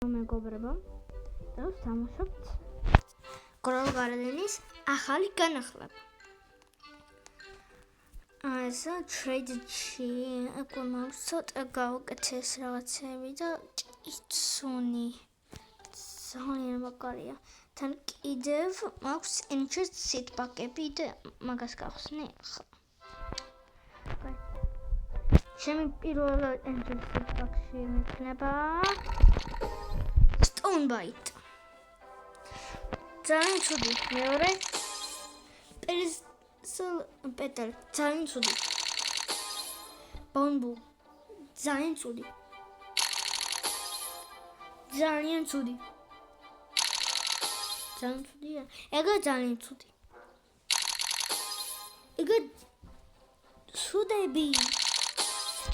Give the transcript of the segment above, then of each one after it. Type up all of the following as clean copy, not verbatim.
მეგობრებო, და ვთამაშობთ Grow Garden-ის ახალი განახლება. Ასე trade-ში ეკონომიკს ცოტა გავუკეთეს რაღაცები და იცუნი. ძალიან მაგარია. თან კიდევ მაქვს Ancient Seed Pack-ები და მაგას გავხსნი ახლა. ჩემი პირველი Ancient Seed Pack-ში მექნება Stone Bite. ძალიან ცუდი. მეორე Petal, ძალიან ცუდი. Bamboo, ძალიან ცუდი. ძალიან ცუდი. ძალიან ცუდია. ეგა ძალიან ცუდი. ეგა ცუდები.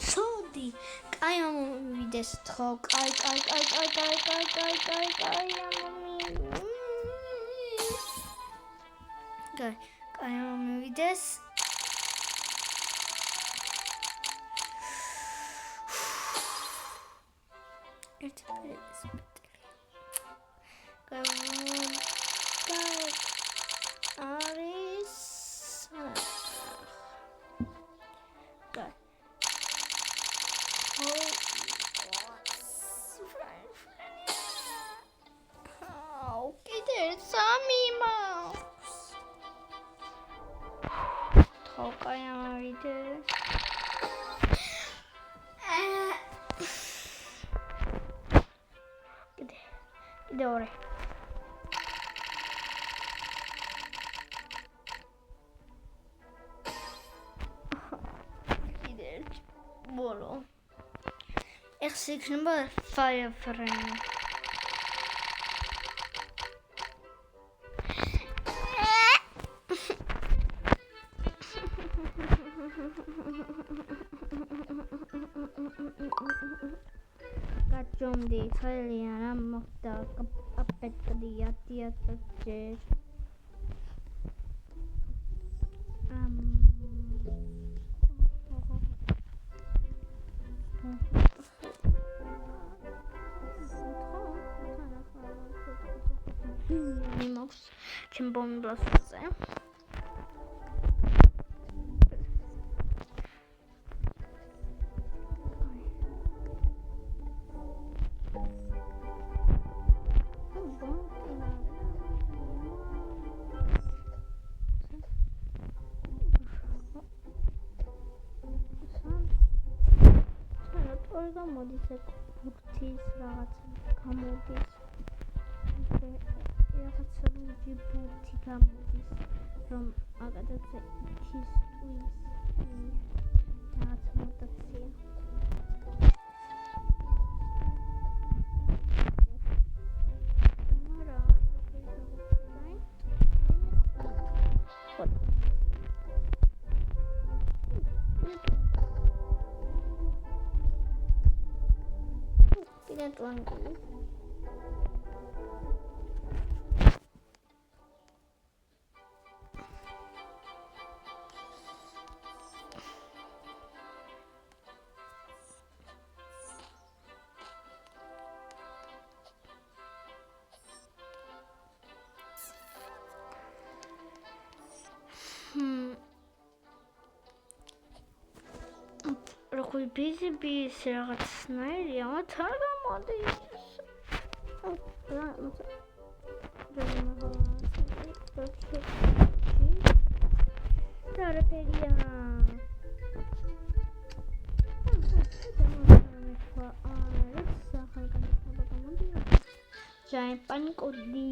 ცუდი. კაი ამოვიდეს თხო. კაი. კაი ამოვიდეს. ერთი პერიოდის პეტელი. არის კიდე სამი მაქვს. თოკაი ამოვიდეს. კიდე ორი. კიდე ერთი ბოლო. ეხს იქნება Fire Friend. Gacciomdi, Italiana, Motta, Appetta di Attiace. Mimox, Chimbom Blossoms. და მოდის ეგ ბურთის რაღაცა გამოდის. რაღაცა ლუჯი ბურთი გამოდის, რომ აგადაზე ითის ტვის რაღაც მუტაცია. Twangy. Рахуй бизи რაღაცნაირია, მაგრამ მოდის. Giant pancodi.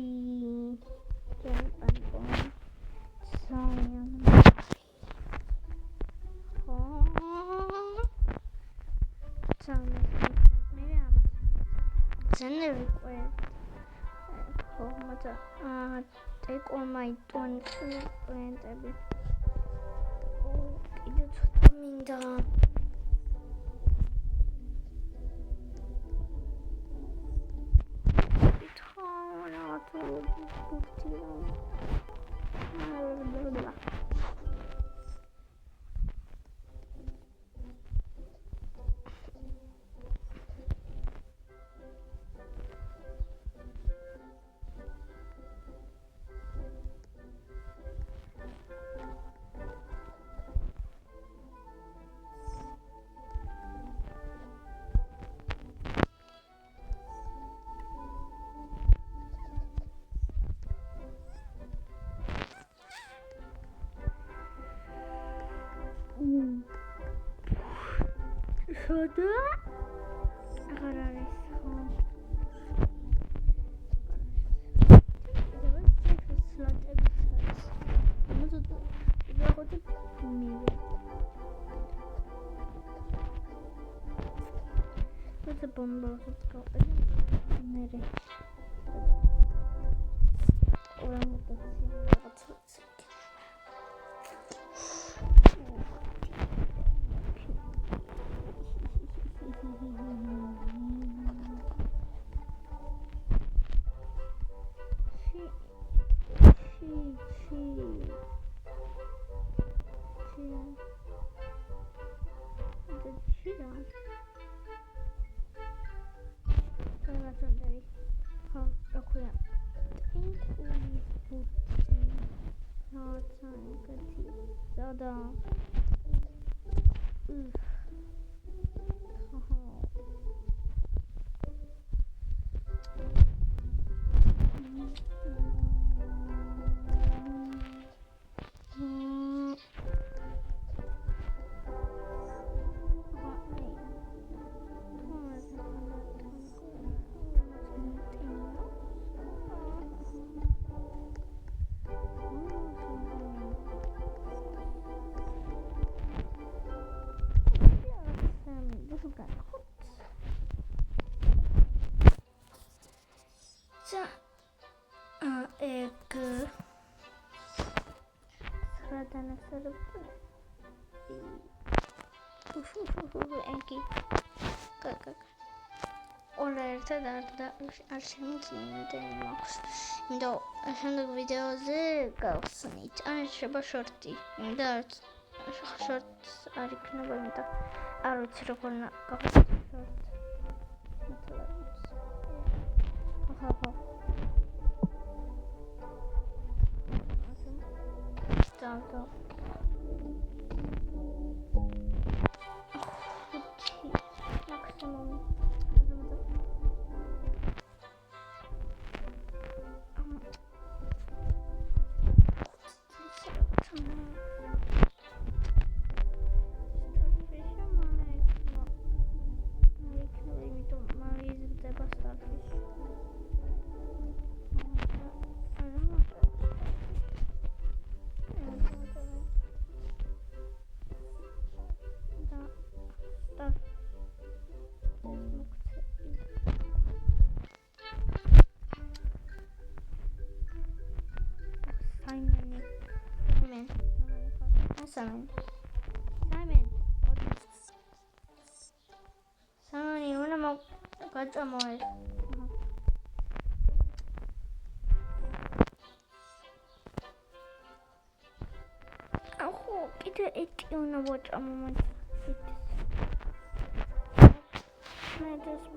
Take all my 20 plant a bit. Oh, it's coming down. It's hard not to put it on. ჩოდა აღარ არის ხო What's a bomb? Let's go. Შემდეგ ვიდეოზე გავხსნით. ან შეიძლება შორტი. და შორტს არ იქნება, და არ ვიცი როგორ გავხსნით შორტს. ახლა და максимум Simon, you wanna make a more? Oh, it's you know what a moment. I just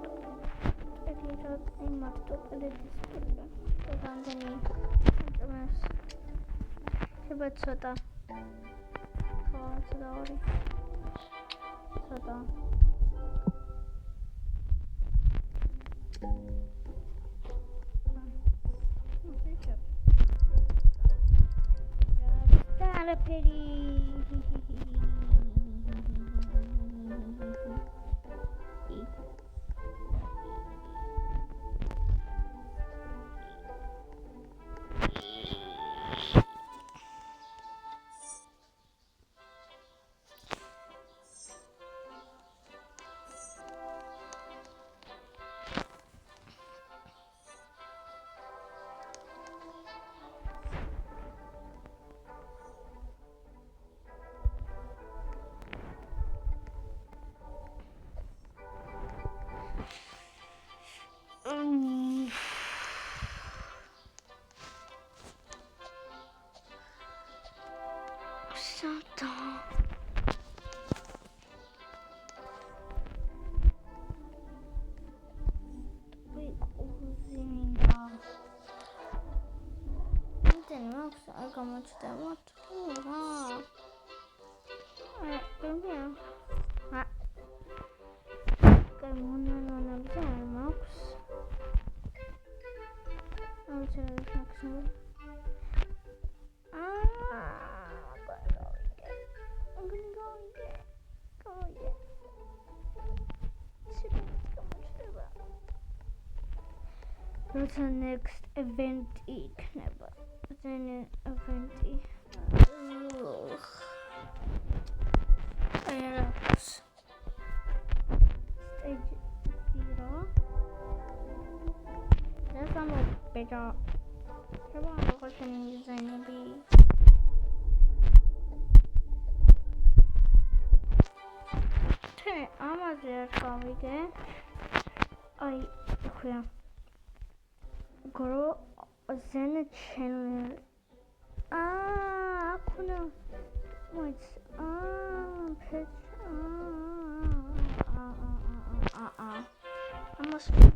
როცა next event-ი იქნება. then event-ი. Aerox. Stage 0. That's a more better. Come on, what's the design to be? I'm a there coming there. I grow then channel. I couldn't. What's pitch? I must be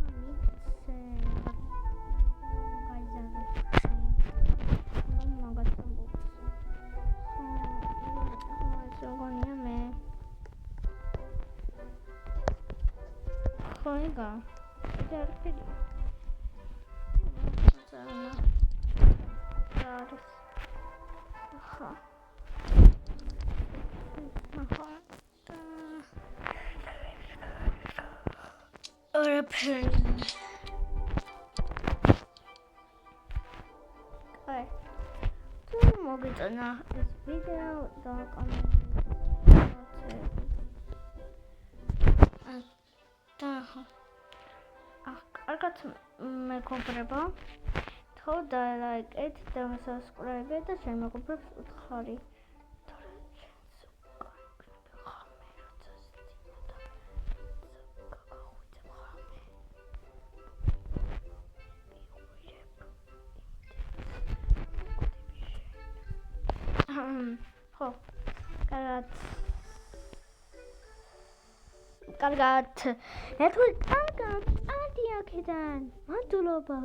Koiga. They're pretty. Or a pen. Okay. So we'll get on this video. Dog on I got my comparable. Told that like 8,000 subscribers. That's my comparable. Sorry. Got network. I got idea. Kidan. Mantulova.